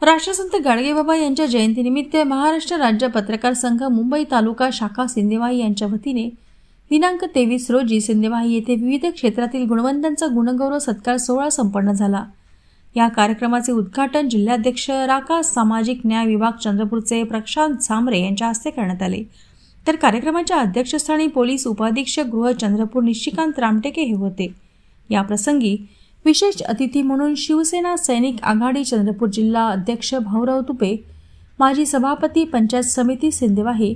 राष्ट्रसंत गाडगेबाबा यांच्या जयंतीनिमित्त महाराष्ट्र राज्य पत्रकार संघ मुंबई तालुका शाखा सिंदेवाही यांच्या वतीने दिनांक 23 रोजी सिंदेवाही येथे विविध क्षेत्रातील गुणवंतांचा गुणगौरव सत्कार सोहळा संपन्न झाला। या कार्यक्रमाचे उद्घाटन जिल्हाध्यक्ष राकास सामाजिक न्याय विभाग चंद्रपूरचे प्रशांत झांबरे यांच्या हस्ते करण्यात आले। तर कार्यक्रमाच्या अध्यक्षस्थानी पोलीस उपाधीक्षक गृह चंद्रपूर निशिकांत रामटेके हे होते। या प्रसंगी विशेष अतिथी म्हणून शिवसेना सैनिक आघाडी चंद्रपूर जिल्हा अध्यक्ष भाऊराव तुपे, माजी सभापती पंचायत समिती सिंदेवाही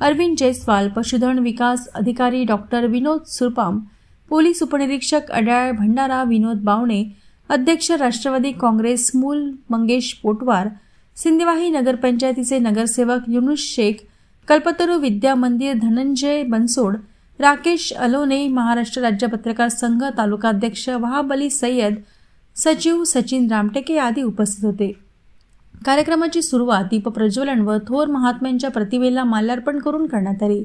अरविंद जयस्वाल, पशुधन विकास अधिकारी डॉक्टर विनोद सुरपाम, पोलीस उपनिरीक्षक अड्याळ भंडारा विनोद बावणे, अध्यक्ष राष्ट्रवादी काँग्रेस मूल मंगेश पोटवार, सिंदेवाही नगरपंचायतीचे नगरसेवक युनुस शेख, कल्पतरू विद्या मंदिर धनंजय बनसोड, राकेश अलोने, महाराष्ट्र राज्य पत्रकार संघ तालुकाध्यक्ष वहाब अली सय्यद, सचिव सचिन रामटेके आदी उपस्थित होते। कार्यक्रमाची सुरुवात दीप प्रज्वलन व थोर महात्म्यांच्या प्रतिमेला माल्यार्पण करून करण्यात आली।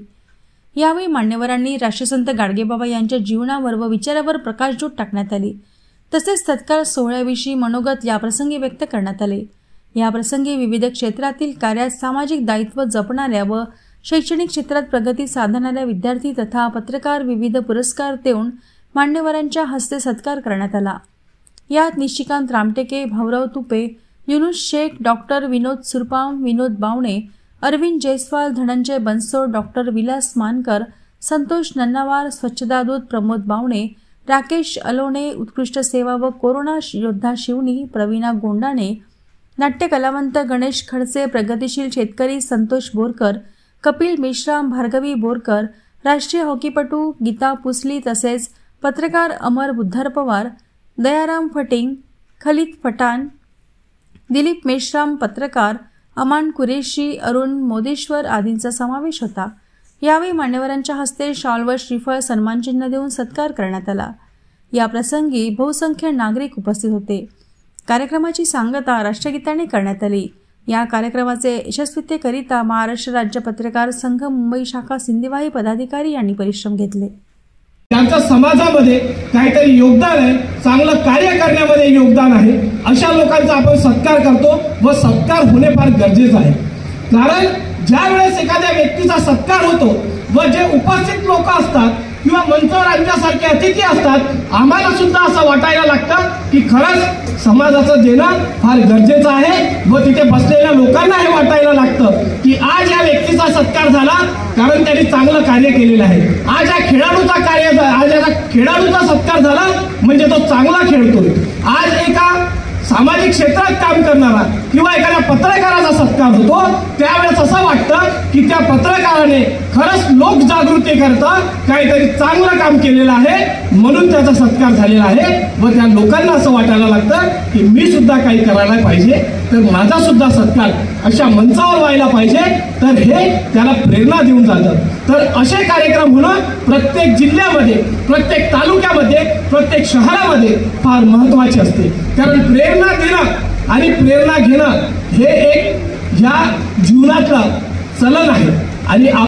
यावेळी मान्यवरांनी राष्ट्रसंत गाडगेबाबा यांच्या जीवनावर व विचारावर प्रकाशझोत टाकण्यात आली। तसेच सत्कार सोहळ्याविषयी मनोगत याप्रसंगी व्यक्त करण्यात आले। याप्रसंगी विविध क्षेत्रातील कार्यात सामाजिक दायित्व जपणाऱ्या व शैक्षणिक क्षेत्रात प्रगती साधणाऱ्या विद्यार्थी तथा पत्रकार विविध पुरस्कार देऊन मान्यवरांच्या हस्ते सत्कार करण्यात आला। यात निशिकांत रामटेके, भाऊराव तुपे, युनुस शेख, डॉक्टर विनोद सुरपाम, विनोद बावणे, अरविंद जयस्वाल, धनंजय बनसोड, डॉक्टर विलास मानकर, संतोष नन्नावार, स्वच्छता दूत प्रमोद बावणे, राकेश अलोने, उत्कृष्ट सेवा व कोरोना योद्धा शिवनी प्रवीणा गोंडाणे, नाट्य कलावंत गणेश खडसे, प्रगतिशील शेतकरी संतोष बोरकर, कपिल मेश्राम, भार्गवी बोरकर, राष्ट्रीय हॉकीपटू गीता पुसली, तसेच पत्रकार अमर बुद्धर पवार, दयाराम फटिंग, खलीद पठाण, दिलीप मेश्राम, पत्रकार अमान कुरेशी, अरुण मोदेश्वर आदींचा समावेश होता। यावेळी मान्यवरांच्या हस्ते शॉल व श्रीफळ सन्मानचिन्ह देऊन सत्कार करण्यात आला। या प्रसंगी बहुसंख्य नागरिक उपस्थित होते। कार्यक्रमाची सांगता राष्ट्रगीताने करण्यात आली। या कार्यक्रमाचे यशस्वीतेकरिता महाराष्ट्र राज्य पत्रकार संघ मुंबई शाखा सिंदेवाही पदाधिकारी यांनी परिश्रम घेतले। त्यांचा समाजामध्ये काहीतरी योगदान आहे, चांगलं कार्य करण्यामध्ये योगदान आहे, अशा लोकांचा आपण सत्कार करतो व सत्कार होणे फार गरजेचं आहे। कारण ज्या वेळेस एखाद्या व्यक्तीचा सत्कार होतो व जे उपस्थित लोक असतात किंवा मंचावर आमच्यासारखे अतिथी असतात, आम्हाला सुद्धा असं वाटायला लागतं की खरंच समाजाचं देणं फार गरजेचं आहे व तिथे बसलेल्या लोकांना हे वाटायला लागतं की आज या व्यक्तीचा सत्कार झाला कारण त्यांनी चांगलं कार्य केलेलं आहे। आज या खेळाडूचा सत्कार झाला म्हणजे तो चांगला खेळतोय। आज एका सामाजिक क्षेत्रात काम करणारा किंवा एखाद्या पत्रकाराचा सत्कार होतो, त्यावेळेस असं वाटतं की त्या पत्रकाराने खरंच लोक जागृती करता काहीतरी चांगलं काम केलेलं आहे म्हणून त्याचा सत्कार झालेला आहे व त्या लोकांना असं वाटायला लागतं की मी सुद्धा काही करायला पाहिजे, तर माझा सुद्धा सत्कार अशा मंचावर व्हायला पाहिजे, तर हे त्याला प्रेरणा देऊन जातं। तर असे कार्यक्रम होणं प्रत्येक जिल्ह्यामध्ये, प्रत्येक तालुक्यामध्ये, प्रत्येक शहरामध्ये फार महत्त्वाचे असते। कारण प्रेरणा देणं आणि प्रेरणा घेणं हे एक या जीवनातलं चलन आहे आणि